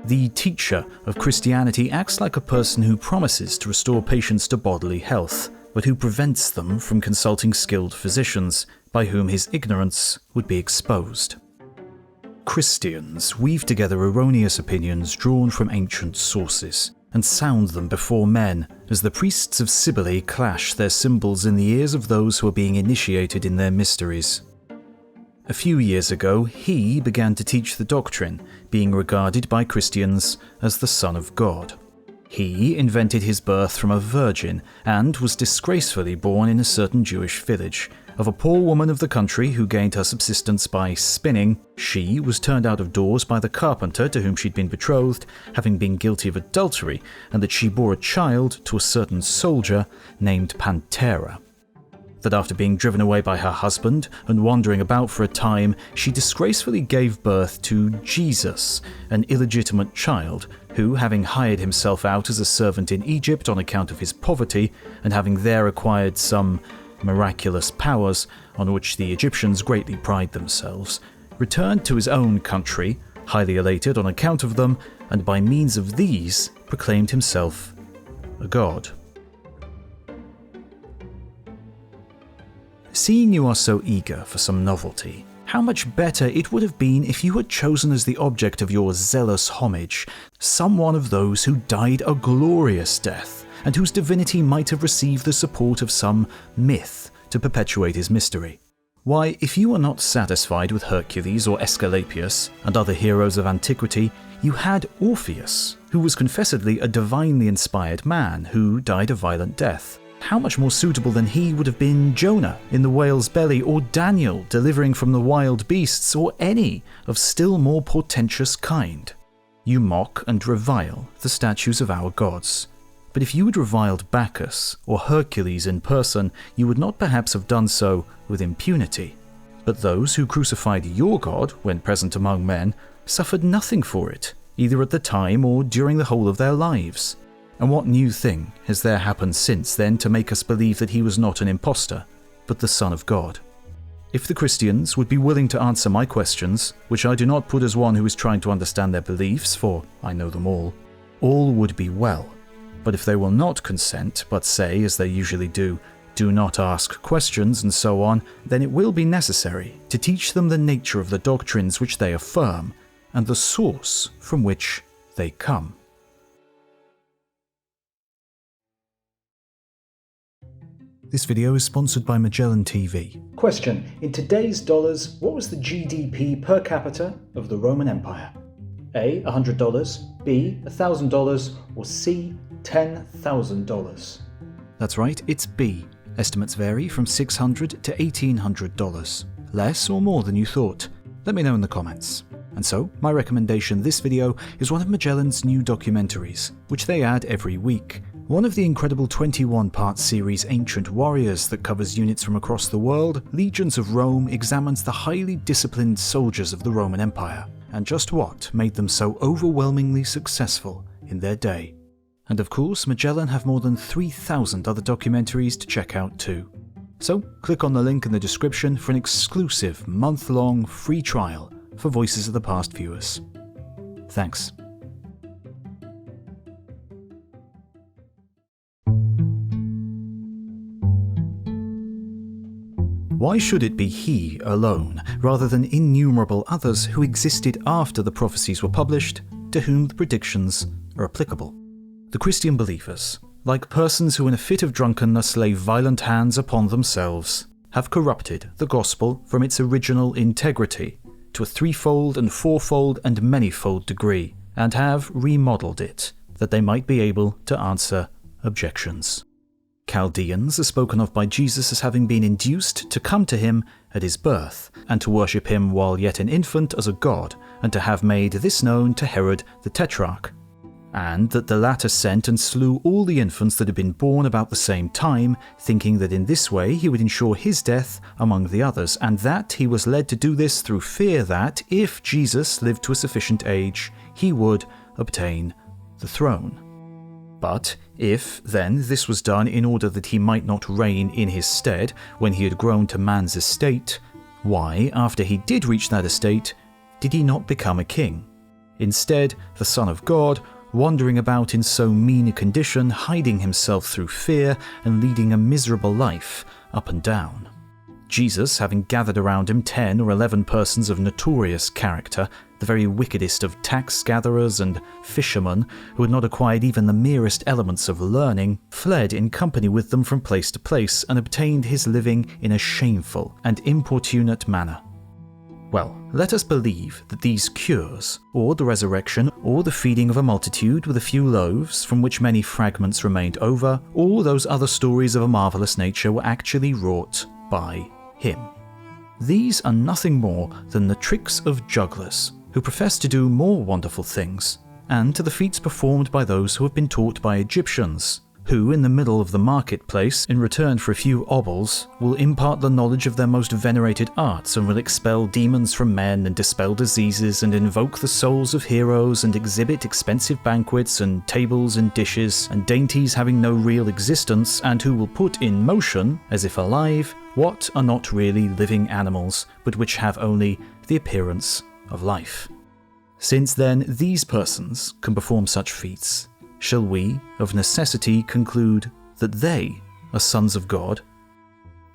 The teacher of Christianity acts like a person who promises to restore patients to bodily health, but who prevents them from consulting skilled physicians, by whom his ignorance would be exposed. Christians weave together erroneous opinions drawn from ancient sources, and sound them before men, as the priests of Cybele clash their symbols in the ears of those who are being initiated in their mysteries. A few years ago, he began to teach the doctrine, being regarded by Christians as the Son of God. He invented his birth from a virgin, and was disgracefully born in a certain Jewish village. Of a poor woman of the country who gained her subsistence by spinning, she was turned out of doors by the carpenter to whom she'd been betrothed, having been guilty of adultery, and that she bore a child to a certain soldier named Panthera. That after being driven away by her husband and wandering about for a time, she disgracefully gave birth to Jesus, an illegitimate child, who, having hired himself out as a servant in Egypt on account of his poverty, and having there acquired some miraculous powers on which the Egyptians greatly pride themselves, returned to his own country, highly elated on account of them, and by means of these proclaimed himself a god. Seeing you are so eager for some novelty, how much better it would have been if you had chosen as the object of your zealous homage someone of those who died a glorious death, and whose divinity might have received the support of some myth to perpetuate his mystery. Why, if you are not satisfied with Hercules or Aesculapius and other heroes of antiquity, you had Orpheus, who was confessedly a divinely inspired man who died a violent death. How much more suitable than he would have been Jonah in the whale's belly, or Daniel delivering from the wild beasts, or any of still more portentous kind. You mock and revile the statues of our gods. But if you had reviled Bacchus or Hercules in person, you would not perhaps have done so with impunity. But those who crucified your god when present among men suffered nothing for it, either at the time or during the whole of their lives. And what new thing has there happened since then to make us believe that he was not an impostor, but the Son of God? If the Christians would be willing to answer my questions, which I do not put as one who is trying to understand their beliefs, for I know them all would be well. But if they will not consent, but say, as they usually do not ask questions and so on, then it will be necessary to teach them the nature of the doctrines which they affirm, and the source from which they come. This video is sponsored by Magellan TV. Question: in today's dollars, what was the GDP per capita of the Roman Empire? A. $100, B. $1,000, or C. $10,000? That's right, it's B. Estimates vary from $600 to $1,800. Less or more than you thought? Let me know in the comments. And so, my recommendation this video is one of Magellan's new documentaries, which they add every week. One of the incredible 21-part series Ancient Warriors that covers units from across the world, Legions of Rome examines the highly disciplined soldiers of the Roman Empire, and just what made them so overwhelmingly successful in their day. And of course, Magellan have more than 3,000 other documentaries to check out too. So, click on the link in the description for an exclusive month-long free trial for Voices of the Past viewers. Thanks. Why should it be he alone, rather than innumerable others who existed after the prophecies were published, to whom the predictions are applicable? The Christian believers, like persons who in a fit of drunkenness lay violent hands upon themselves, have corrupted the gospel from its original integrity to a threefold and fourfold and manyfold degree, and have remodeled it, that they might be able to answer objections. Chaldeans are spoken of by Jesus as having been induced to come to him at his birth, and to worship him while yet an infant as a god, and to have made this known to Herod the Tetrarch, and that the latter sent and slew all the infants that had been born about the same time, thinking that in this way he would ensure his death among the others, and that he was led to do this through fear that, if Jesus lived to a sufficient age, he would obtain the throne. But if, then, this was done in order that he might not reign in his stead when he had grown to man's estate, why, after he did reach that estate, did he not become a king? Instead, the Son of God, wandering about in so mean a condition, hiding himself through fear and leading a miserable life up and down. Jesus, having gathered around him 10 or 11 persons of notorious character, the very wickedest of tax gatherers and fishermen who had not acquired even the merest elements of learning, fled in company with them from place to place and obtained his living in a shameful and importunate manner. Well, let us believe that these cures, or the resurrection, or the feeding of a multitude with a few loaves from which many fragments remained over, or those other stories of a marvellous nature were actually wrought by him. These are nothing more than the tricks of jugglers, who profess to do more wonderful things, and to the feats performed by those who have been taught by Egyptians, who, in the middle of the marketplace, in return for a few obols, will impart the knowledge of their most venerated arts and will expel demons from men and dispel diseases and invoke the souls of heroes and exhibit expensive banquets and tables and dishes and dainties having no real existence, and who will put in motion, as if alive, what are not really living animals, but which have only the appearance of life. Since then these persons can perform such feats, shall we, of necessity, conclude that they are sons of God?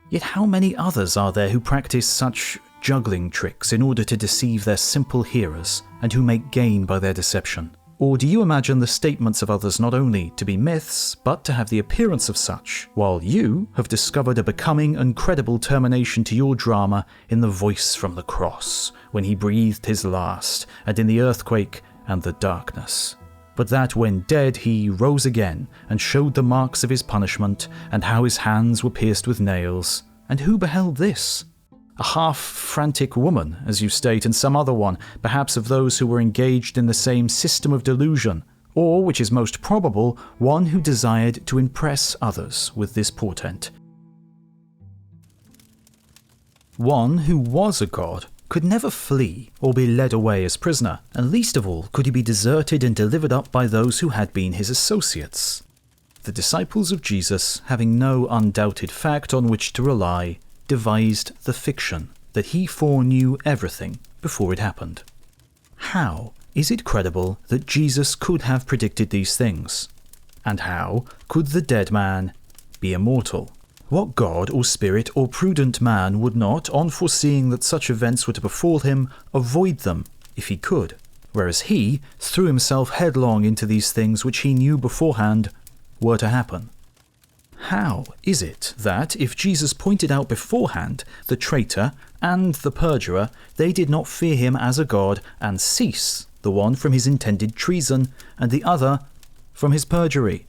Yet how many others are there who practice such juggling tricks in order to deceive their simple hearers, and who make gain by their deception? Or do you imagine the statements of others not only to be myths, but to have the appearance of such, while you have discovered a becoming and credible termination to your drama in the voice from the cross, when he breathed his last, and in the earthquake and the darkness? But that when dead he rose again, and showed the marks of his punishment, and how his hands were pierced with nails. And who beheld this? A half-frantic woman, as you state, and some other one, perhaps of those who were engaged in the same system of delusion, or, which is most probable, one who desired to impress others with this portent. One who was a god could never flee or be led away as prisoner, and least of all could he be deserted and delivered up by those who had been his associates. The disciples of Jesus, having no undoubted fact on which to rely, devised the fiction that he foreknew everything before it happened. How is it credible that Jesus could have predicted these things? And how could the dead man be immortal? What god or spirit or prudent man would not, on foreseeing that such events were to befall him, avoid them if he could, whereas he threw himself headlong into these things which he knew beforehand were to happen? How is it that, if Jesus pointed out beforehand the traitor and the perjurer, they did not fear him as a god and cease, the one from his intended treason and the other from his perjury?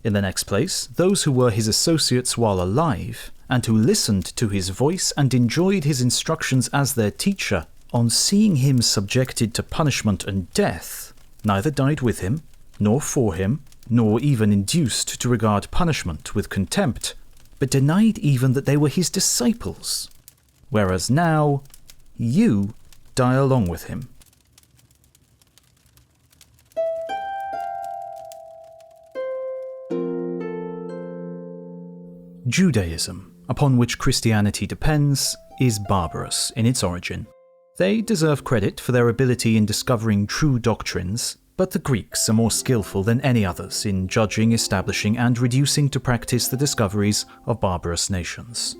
In the next place, those who were his associates while alive, and who listened to his voice and enjoyed his instructions as their teacher, on seeing him subjected to punishment and death, neither died with him, nor for him, nor even induced to regard punishment with contempt, but denied even that they were his disciples, whereas now you die along with him. Judaism, upon which Christianity depends, is barbarous in its origin. They deserve credit for their ability in discovering true doctrines, but the Greeks are more skillful than any others in judging, establishing, and reducing to practice the discoveries of barbarous nations.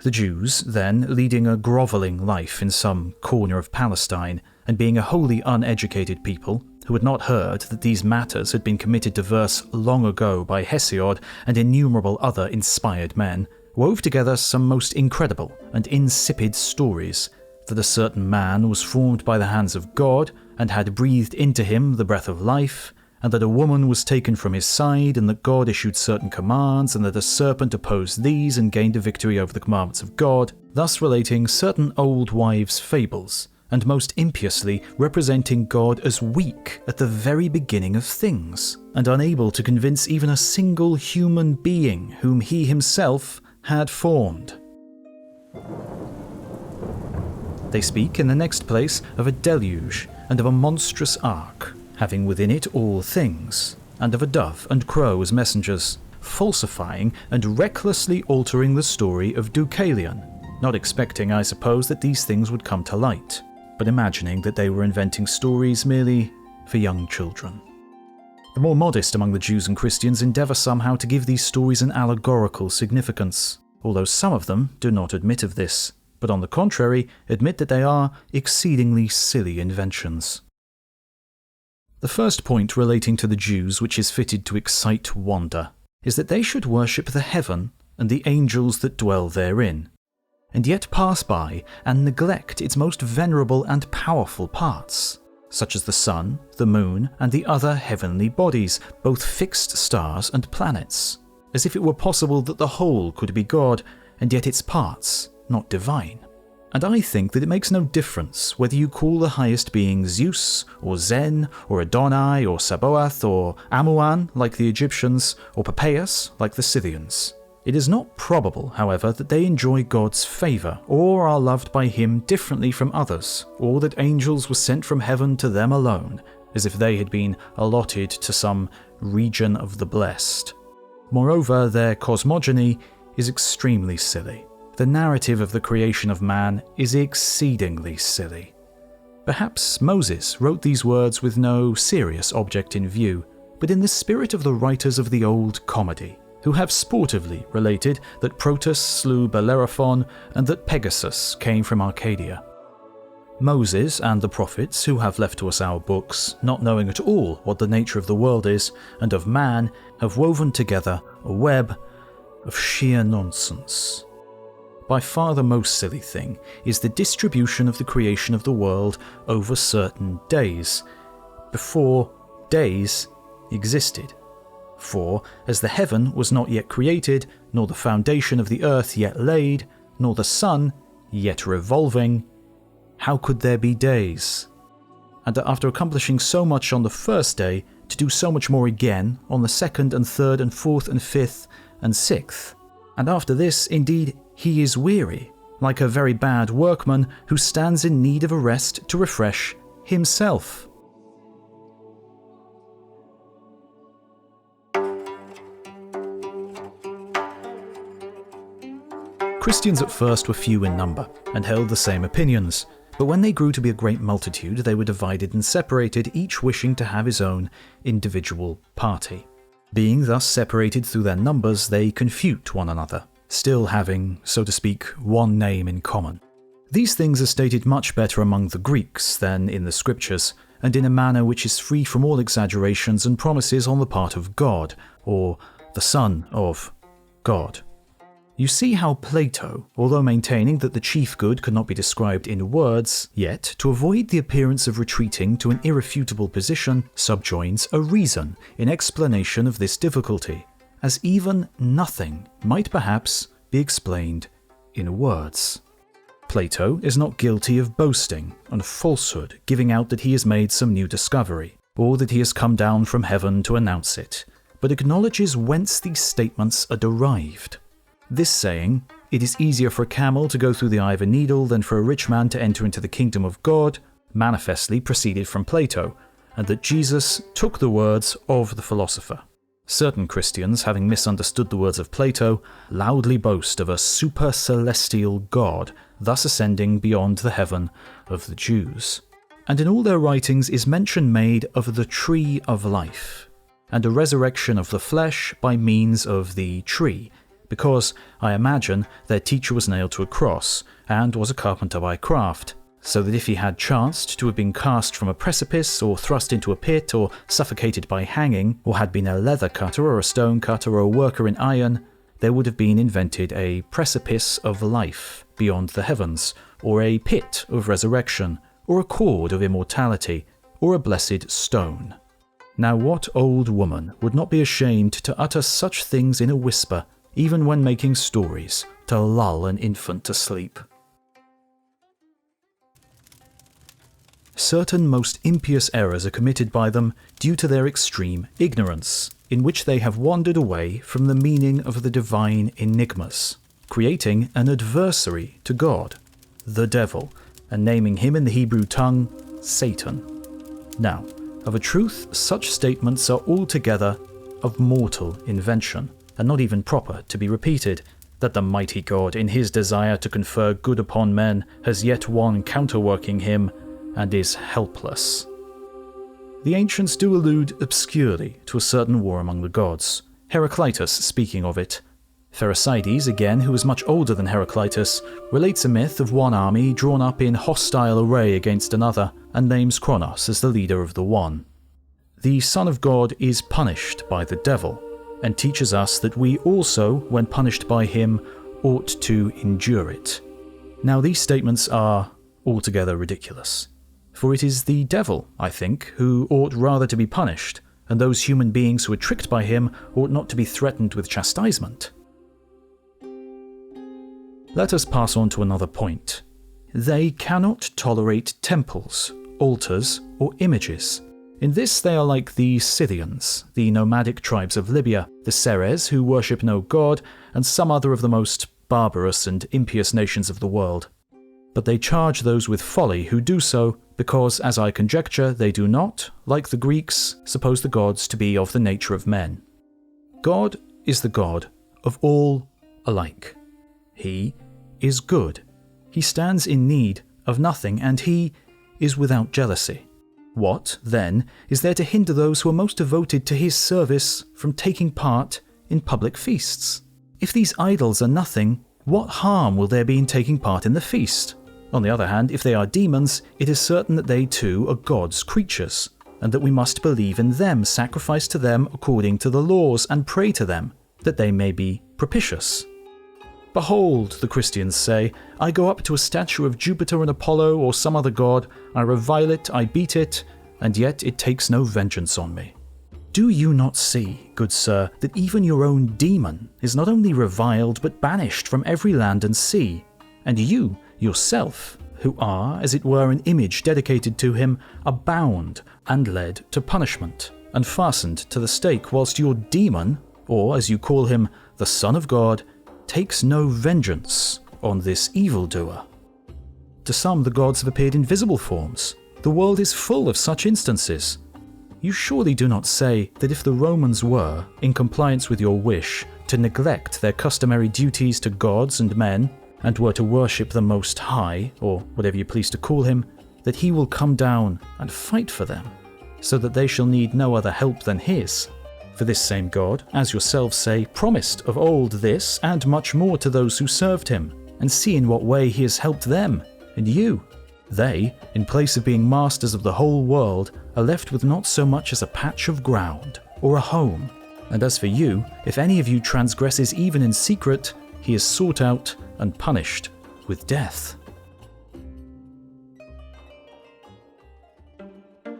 The Jews, then, leading a grovelling life in some corner of Palestine, and being a wholly uneducated people, who had not heard that these matters had been committed to verse long ago by Hesiod and innumerable other inspired men, wove together some most incredible and insipid stories, that a certain man was formed by the hands of God, and had breathed into him the breath of life, and that a woman was taken from his side, and that God issued certain commands, and that a serpent opposed these and gained a victory over the commandments of God, thus relating certain old wives' fables, and most impiously representing God as weak at the very beginning of things, and unable to convince even a single human being whom he himself had formed. They speak in the next place of a deluge, and of a monstrous ark, having within it all things, and of a dove and crow as messengers, falsifying and recklessly altering the story of Deucalion, not expecting, I suppose, that these things would come to light. but imagining that they were inventing stories merely for young children. The more modest among the Jews and Christians endeavour somehow to give these stories an allegorical significance, although some of them do not admit of this, but on the contrary admit that they are exceedingly silly inventions. The first point relating to the Jews which is fitted to excite wonder is that they should worship the heaven and the angels that dwell therein, and yet pass by and neglect its most venerable and powerful parts, such as the sun, the moon, and the other heavenly bodies, both fixed stars and planets, as if it were possible that the whole could be God, and yet its parts not divine. And I think that it makes no difference whether you call the highest being Zeus, or Zen, or Adonai, or Sabaoth, or Amuan, like the Egyptians, or Popeus, like the Scythians. It is not probable, however, that they enjoy God's favour, or are loved by him differently from others, or that angels were sent from heaven to them alone, as if they had been allotted to some region of the blessed. Moreover, their cosmogony is extremely silly. The narrative of the creation of man is exceedingly silly. Perhaps Moses wrote these words with no serious object in view, but in the spirit of the writers of the old comedy, who have sportively related that Protus slew Bellerophon and that Pegasus came from Arcadia. Moses and the prophets, who have left to us our books, not knowing at all what the nature of the world is and of man, have woven together a web of sheer nonsense. By far the most silly thing is the distribution of the creation of the world over certain days, before days existed. For, as the heaven was not yet created, nor the foundation of the earth yet laid, nor the sun yet revolving, how could there be days? And after accomplishing so much on the first day, to do so much more again on the second and third and fourth and fifth and sixth. And after this, indeed, he is weary, like a very bad workman who stands in need of a rest to refresh himself. Christians at first were few in number, and held the same opinions, but when they grew to be a great multitude, they were divided and separated, each wishing to have his own individual party. Being thus separated through their numbers, they confute one another, still having, so to speak, one name in common. These things are stated much better among the Greeks than in the Scriptures, and in a manner which is free from all exaggerations and promises on the part of God, or the Son of God. You see how Plato, although maintaining that the chief good could not be described in words, yet, to avoid the appearance of retreating to an irrefutable position, subjoins a reason in explanation of this difficulty, as even nothing might perhaps be explained in words. Plato is not guilty of boasting and falsehood, giving out that he has made some new discovery, or that he has come down from heaven to announce it, but acknowledges whence these statements are derived. This saying, "It is easier for a camel to go through the eye of a needle than for a rich man to enter into the kingdom of God," manifestly proceeded from Plato, and that Jesus took the words of the philosopher. Certain Christians, having misunderstood the words of Plato, loudly boast of a super-celestial God, thus ascending beyond the heaven of the Jews. And in all their writings is mention made of the tree of life, and a resurrection of the flesh by means of the tree, because, I imagine, their teacher was nailed to a cross, and was a carpenter by craft, so that if he had chanced to have been cast from a precipice, or thrust into a pit, or suffocated by hanging, or had been a leather cutter, or a stone cutter, or a worker in iron, there would have been invented a precipice of life beyond the heavens, or a pit of resurrection, or a cord of immortality, or a blessed stone. Now what old woman would not be ashamed to utter such things in a whisper, even when making stories to lull an infant to sleep? Certain most impious errors are committed by them due to their extreme ignorance, in which they have wandered away from the meaning of the divine enigmas, creating an adversary to God, the devil, and naming him in the Hebrew tongue, Satan. Now, of a truth, such statements are altogether of mortal invention, and not even proper to be repeated, that the mighty God, in his desire to confer good upon men, has yet one counterworking him, and is helpless. The ancients do allude obscurely to a certain war among the gods, Heraclitus speaking of it. Pherecydes, again, who is much older than Heraclitus, relates a myth of one army drawn up in hostile array against another, and names Kronos as the leader of the one. The Son of God is punished by the devil, and teaches us that we also, when punished by him, ought to endure it. Now these statements are altogether ridiculous, for it is the devil, I think, who ought rather to be punished, and those human beings who are tricked by him ought not to be threatened with chastisement. Let us pass on to another point. They cannot tolerate temples, altars, or images. In this they are like the Scythians, the nomadic tribes of Libya, the Ceres, who worship no god, and some other of the most barbarous and impious nations of the world. But they charge those with folly who do so, because, as I conjecture, they do not, like the Greeks, suppose the gods to be of the nature of men. God is the God of all alike. He is good. He stands in need of nothing, and he is without jealousy. What, then, is there to hinder those who are most devoted to his service from taking part in public feasts? If these idols are nothing, what harm will there be in taking part in the feast? On the other hand, if they are demons, it is certain that they too are God's creatures, and that we must believe in them, sacrifice to them according to the laws, and pray to them, that they may be propitious. Behold, the Christians say, I go up to a statue of Jupiter and Apollo or some other god, I revile it, I beat it, and yet it takes no vengeance on me. Do you not see, good sir, that even your own demon is not only reviled but banished from every land and sea, and you, yourself, who are, as it were, an image dedicated to him, are bound and led to punishment, and fastened to the stake, whilst your demon, or as you call him, the Son of God, takes no vengeance on this evildoer? To some the gods have appeared in visible forms. The world is full of such instances. You surely do not say that if the Romans were, in compliance with your wish, to neglect their customary duties to gods and men, and were to worship the Most High, or whatever you please to call him, that he will come down and fight for them, so that they shall need no other help than his? For this same God, as yourselves say, promised of old this and much more to those who served him, and see in what way he has helped them, and you. They, in place of being masters of the whole world, are left with not so much as a patch of ground, or a home. And as for you, if any of you transgresses even in secret, he is sought out and punished with death.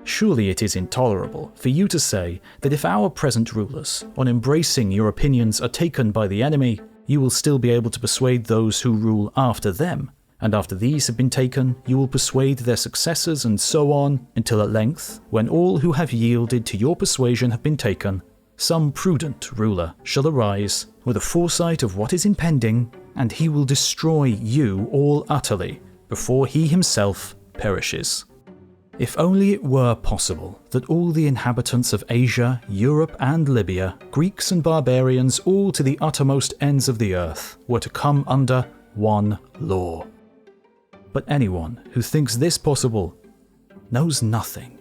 Surely it is intolerable for you to say that if our present rulers, on embracing your opinions, are taken by the enemy, you will still be able to persuade those who rule after them, and after these have been taken, you will persuade their successors, and so on, until at length, when all who have yielded to your persuasion have been taken, some prudent ruler shall arise with a foresight of what is impending, and he will destroy you all utterly before he himself perishes. If only it were possible that all the inhabitants of Asia, Europe and Libya, Greeks and barbarians, all to the uttermost ends of the earth, were to come under one law. But anyone who thinks this possible knows nothing